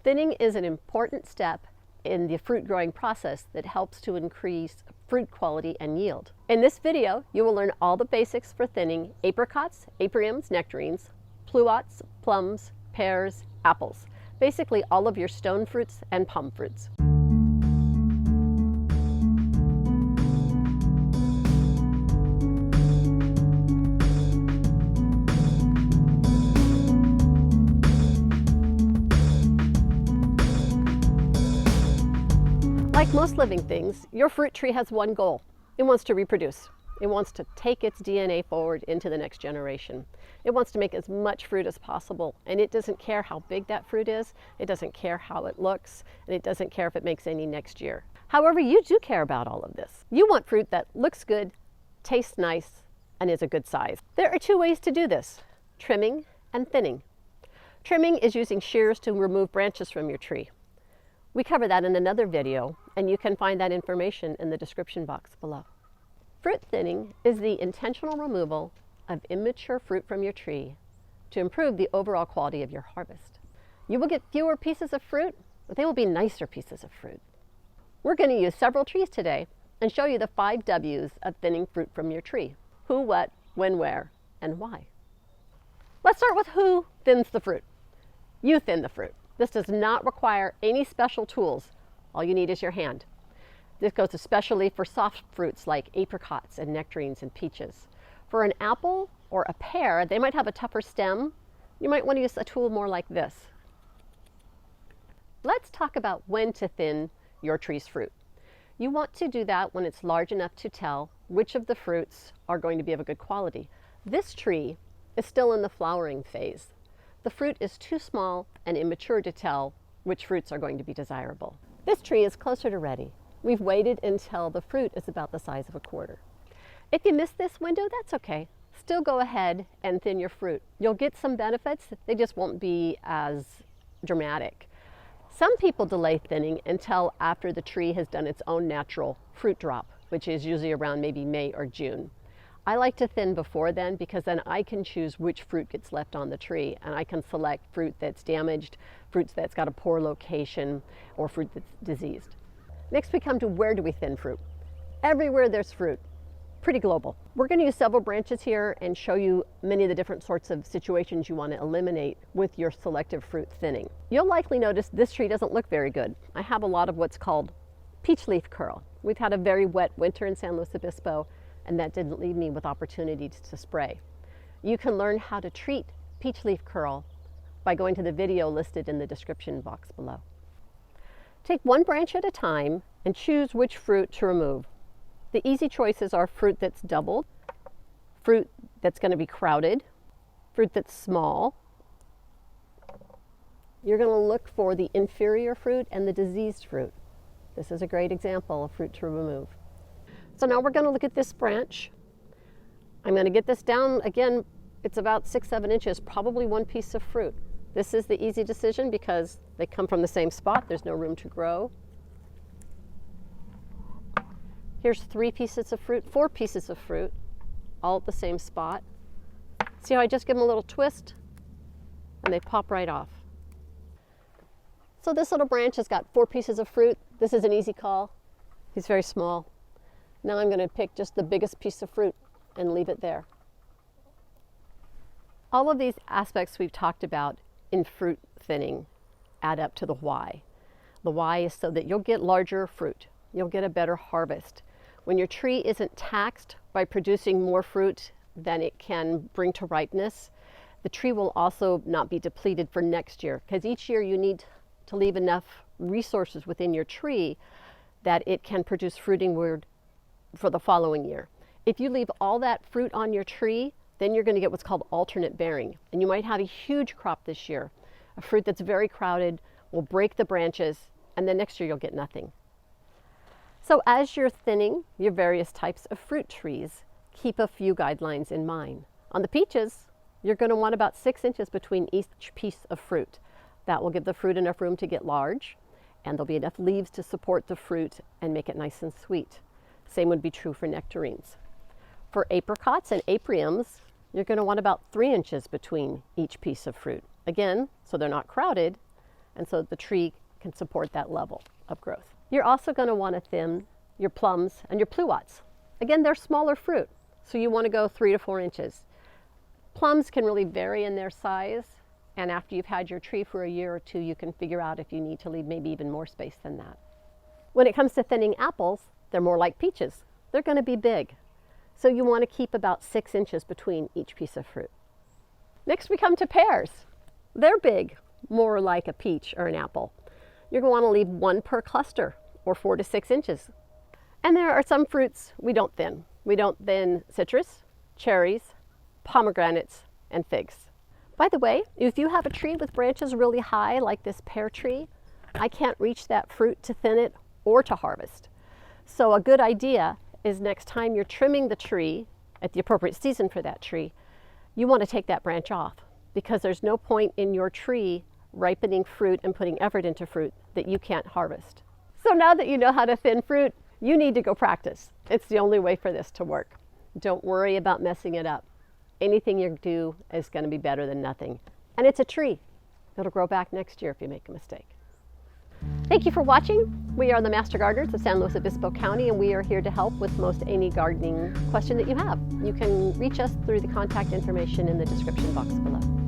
Thinning is an important step in the fruit growing process that helps to increase fruit quality and yield. In this video, you will learn all the basics for thinning apricots, apriums, nectarines, pluots, plums, pears, apples, basically all of your stone fruits and palm fruits. Like most living things, your fruit tree has one goal. It wants to reproduce. It wants to take its DNA forward into the next generation. It wants to make as much fruit as possible, and it doesn't care how big that fruit is, it doesn't care how it looks, and it doesn't care if it makes any next year. However, you do care about all of this. You want fruit that looks good, tastes nice, and is a good size. There are two ways to do this: trimming and thinning. Trimming is using shears to remove branches from your tree. We cover that in another video, and you can find that information in the description box below. Fruit thinning is the intentional removal of immature fruit from your tree to improve the overall quality of your harvest. You will get fewer pieces of fruit, but they will be nicer pieces of fruit. We're going to use several trees today and show you the 5 W's of thinning fruit from your tree: who, what, when, where, and why. Let's start with who thins the fruit. You thin the fruit. This does not require any special tools. All you need is your hand. This goes especially for soft fruits like apricots and nectarines and peaches. For an apple or a pear, they might have a tougher stem. You might want to use a tool more like this. Let's talk about when to thin your tree's fruit. You want to do that when it's large enough to tell which of the fruits are going to be of a good quality. This tree is still in the flowering phase. The fruit is too small and immature to tell which fruits are going to be desirable. This tree is closer to ready. We've waited until the fruit is about the size of a quarter. If you miss this window, that's okay. Still go ahead and thin your fruit. You'll get some benefits, they just won't be as dramatic. Some people delay thinning until after the tree has done its own natural fruit drop, which is usually around maybe May or June. I like to thin before then because then I can choose which fruit gets left on the tree, and I can select fruit that's damaged, fruits that's got a poor location, or fruit that's diseased. Next we come to where do we thin fruit. Everywhere there's fruit, pretty global. We're going to use several branches here and show you many of the different sorts of situations you want to eliminate with your selective fruit thinning. You'll likely notice this tree doesn't look very good. I have a lot of what's called peach leaf curl. We've had a very wet winter in San Luis Obispo, and that didn't leave me with opportunities to spray. You can learn how to treat peach leaf curl by going to the video listed in the description box below. Take one branch at a time and choose which fruit to remove. The easy choices are fruit that's doubled, fruit that's going to be crowded, fruit that's small. You're going to look for the inferior fruit and the diseased fruit. This is a great example of fruit to remove. So now we're going to look at this branch. I'm going to get this down again. It's about 6-7 inches, probably one piece of fruit. This is the easy decision because they come from the same spot. There's no room to grow. Here's 3 pieces of fruit, 4 pieces of fruit, all at the same spot. See how I just give them a little twist and they pop right off. So this little branch has got 4 pieces of fruit. This is an easy call. He's very small. Now I'm going to pick just the biggest piece of fruit and leave it there. All of these aspects we've talked about in fruit thinning add up to the why. The why is so that you'll get larger fruit. You'll get a better harvest. When your tree isn't taxed by producing more fruit than it can bring to ripeness, the tree will also not be depleted for next year, because each year you need to leave enough resources within your tree that it can produce fruiting wood for the following year. If you leave all that fruit on your tree, then you're going to get what's called alternate bearing. And you might have a huge crop this year. A fruit that's very crowded will break the branches, and then next year you'll get nothing. So as you're thinning your various types of fruit trees, keep a few guidelines in mind. On the peaches, you're going to want about 6 inches between each piece of fruit. That will give the fruit enough room to get large, and there'll be enough leaves to support the fruit and make it nice and sweet. Same would be true for nectarines. For apricots and apriums, you're going to want about 3 inches between each piece of fruit. Again, so they're not crowded and so the tree can support that level of growth. You're also going to want to thin your plums and your pluots. Again, they're smaller fruit, so you want to go 3 to 4 inches. Plums can really vary in their size, and after you've had your tree for a year or two, you can figure out if you need to leave maybe even more space than that. When it comes to thinning apples, they're more like peaches. They're going to be big, so you want to keep about 6 inches between each piece of fruit. Next we come to pears. They're big, more like a peach or an apple. You're going to want to leave 1 per cluster, or 4 to 6 inches. And there are some fruits we don't thin. We don't thin citrus, cherries, pomegranates, and figs. By the way, if you have a tree with branches really high, like this pear tree, I can't reach that fruit to thin it or to harvest. So a good idea is next time you're trimming the tree at the appropriate season for that tree, you want to take that branch off, because there's no point in your tree ripening fruit and putting effort into fruit that you can't harvest. So now that you know how to thin fruit, you need to go practice. It's the only way for this to work. Don't worry about messing it up. Anything you do is going to be better than nothing. And it's a tree. It'll grow back next year if you make a mistake. Thank you for watching. We are the Master Gardeners of San Luis Obispo County, and we are here to help with most any gardening question that you have. You can reach us through the contact information in the description box below.